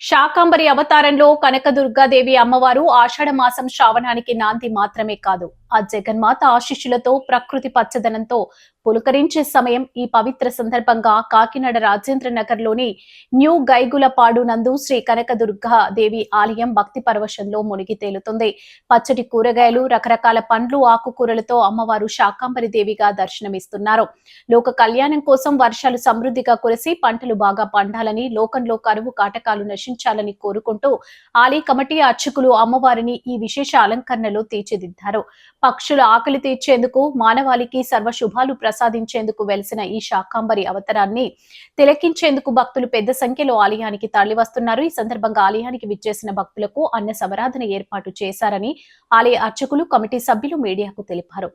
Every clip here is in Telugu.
శాకంబరి అవతారంలో కనకదుర్గాదేవి అమ్మవారు ఆషాఢ మాసం శ్రావణానికి నాంది మాత్రమే కాదు, ఆ జగన్మాత ఆశీస్సులతో ప్రకృతి పచ్చదనంతో పులకరించే సమయం. ఈ పవిత్ర సందర్భంగా కాకినాడ రాజేంద్ర నగర్ లోని న్యూ గైగులపాడు నందు శ్రీ కనకదుర్గా దేవి ఆలయం భక్తి పరవశంలో మునిగి తేలుతుంది. పచ్చటి కూరగాయలు, రకరకాల పండ్లు, ఆకుకూరలతో అమ్మవారు శాకంబరి దేవిగా దర్శనమిస్తున్నారు. లోక కళ్యాణం కోసం వర్షాలు సమృద్ధిగా కురిసి పంటలు బాగా పండాలని, లోకంలో కరువు కాటకాలు నశించాలని కోరుకుంటూ ఆలయ కమిటీ అర్చకులు అమ్మవారిని ఈ విశేష అలంకరణలో తీర్చిదిద్దారు. పక్షుల ఆకలి తీర్చేందుకు, మానవాళికి సర్వశుభాలు ప్రసాదించేందుకు వెలిసిన ఈ శాకంబరి అవతారాన్ని తిలకించేందుకు భక్తులు పెద్ద సంఖ్యలో ఆలయానికి తరలివస్తున్నారు. ఈ సందర్భంగా ఆలయానికి విచ్చేసిన భక్తులకు అన్న సమరాధన ఏర్పాటు చేశారని ఆలయ అర్చకులు, కమిటీ సభ్యులు మీడియాకు తెలిపారు.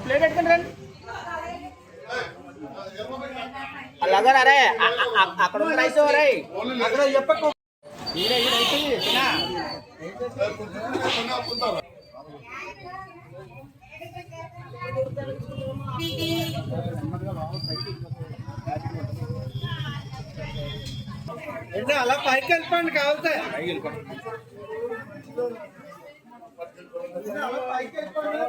प्लेट एटकन रन అలాగా రే అక్కడ ఉన్న రైస్ రే అక్కడ చెప్పకు ఈ రైస్ తినా ఏంటి అలా పైకి వెళ్ళిపోండి కావాల్సే పైకి వెళ్ళిపోండి అలా పైకి వెళ్ళిపోండి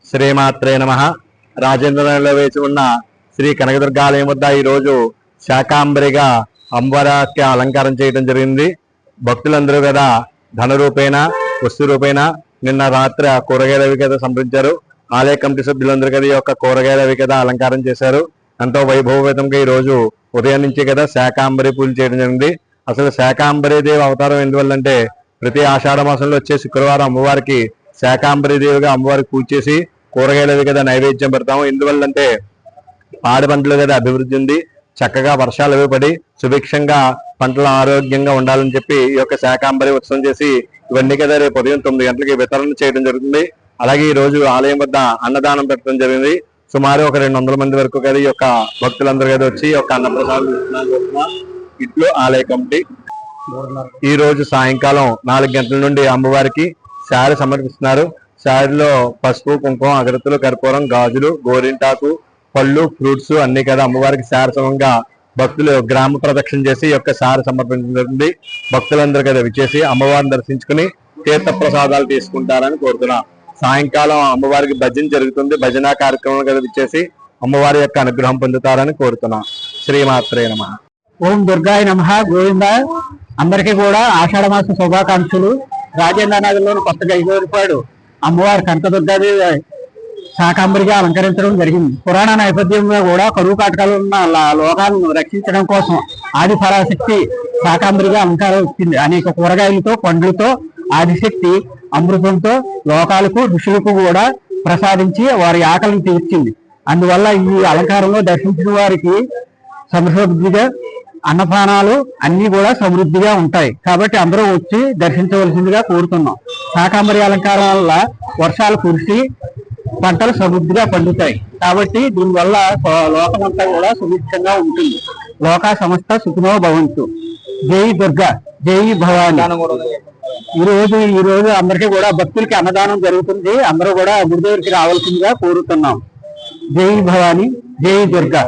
శ్రీమాత్రే నమః. రాజేంద్రనగర్లో వేసి ఉన్న శ్రీ కనకదుర్గాలయం వద్ద ఈరోజు శాకంబరిగా అమ్మవారికి అలంకారం చేయడం జరిగింది. భక్తులందరూ కదా ధన రూపేణ, వస్తు రూపేణ నిన్న రాత్రి కూరగాయల వికత సంప్రదించారు. ఆలయ కమిటీ సభ్యులందరూ కదా ఈ యొక్క కూరగాయల వికత అలంకారం చేశారు. ఎంతో వైభవపేతంగా ఈ రోజు ఉదయం నుంచి కదా శాకంబరి పూజలు చేయడం జరిగింది. అసలు శాకంబరి దేవి అవతారం ఎందువల్లంటే ప్రతి ఆషాఢ మాసంలో వచ్చే శుక్రవారం అమ్మవారికి శాకంబరి దేవిగా అమ్మవారికి పూజ చేసి కూరగాయల వికత నైవేద్యం పెడతాము. ఎందువల్లంటే పాడి పంటలు కదా అభివృద్ధి ఉంది, చక్కగా వర్షాలు అవి పడి సుభిక్షంగా పంటలు ఆరోగ్యంగా ఉండాలని చెప్పి ఈ యొక్క శాకంబరి ఉత్సవం చేసి ఇవన్నీ కదా రేపు ఉదయం 9 గంటలకి వితరణ చేయడం జరుగుతుంది. అలాగే ఈ రోజు ఆలయం వద్ద అన్నదానం పెట్టడం జరిగింది. సుమారు ఒక 200 మంది వరకు కదా ఈ యొక్క భక్తులందరూ కదా వచ్చి ఈ యొక్క అన్నప్రసాదం ఇట్లు ఆలయ కమిటీ ఈ రోజు సాయంకాలం 4 గంటల నుండి అమ్మవారికి శారీ సమర్పిస్తున్నారు. శారీలో పసుపు, కుంకుమ, అగరత్తులు, కర్పూరం, గాజులు, గోరింటాకు, పళ్ళు, ఫ్రూట్స్ అన్ని కదా అమ్మవారికి శారీ సమంగా భక్తులు గ్రామ ప్రదక్షిణ చేసి ఈ యొక్క శారీ సమర్పించబడింది. భక్తులందరూ కదా విచ్చేసి అమ్మవారిని దర్శించుకుని తీర్థ ప్రసాదాలు తీసుకుంటారని కోరుతున్నాం. సాయంకాలం అమ్మవారికి భజన జరుగుతుంది. భజన కార్యక్రమం కదా విచ్చేసి అమ్మవారి యొక్క అనుగ్రహం పొందుతారని కోరుతున్నాం. శ్రీమాత్రే నమః. ఓం దుర్గాయ నమః. గోవింద. అందరికీ కూడా ఆషాఢ మాస శుభాకాంక్షలు. రాజేంద్ర నగర్లోని కొత్తగా గైగోరిపాడు అమ్మవారి కనకదుర్గాదేవి శాకాంబరిగా అలంకరించడం జరిగింది. పురాణ నేపథ్యంగా కూడా కరువు కాటకాలు ఉన్న లోకాలను రక్షించడం కోసం ఆది పరాశక్తి శాకాంబరిగా అలంకారం వచ్చింది. అనేక కూరగాయలతో, పండ్లతో ఆదిశక్తి అమృతంతో లోకాలకు, ఋషులకు కూడా ప్రసాదించి వారి ఆకలిని తీర్చింది. అందువల్ల ఈ అలంకారంలో దర్శించిన వారికి సమృద్ధిగా అన్నపానాలు అన్ని కూడా సమృద్ధిగా ఉంటాయి. కాబట్టి అందరూ వచ్చి దర్శించవలసిందిగా కోరుతున్నాం. శాకాంబరి అలంకారం వల్ల వర్షాలు కురిసి పంటలు సమృద్ధిగా పండుతాయి. కాబట్టి దీనివల్ల లోకమంతా కూడా సుభిక్షంగా ఉంటుంది. లోక సమస్త సుఖినో భవంతు. జై దుర్గా, జై భవాని. ఈ రోజు అందరికీ కూడా భక్తులకి అన్నదానం జరుగుతుంది. అందరూ కూడా గురుదేవుడికి రావాల్సిందిగా కోరుతున్నాం. జై భవాని, జై దుర్గా.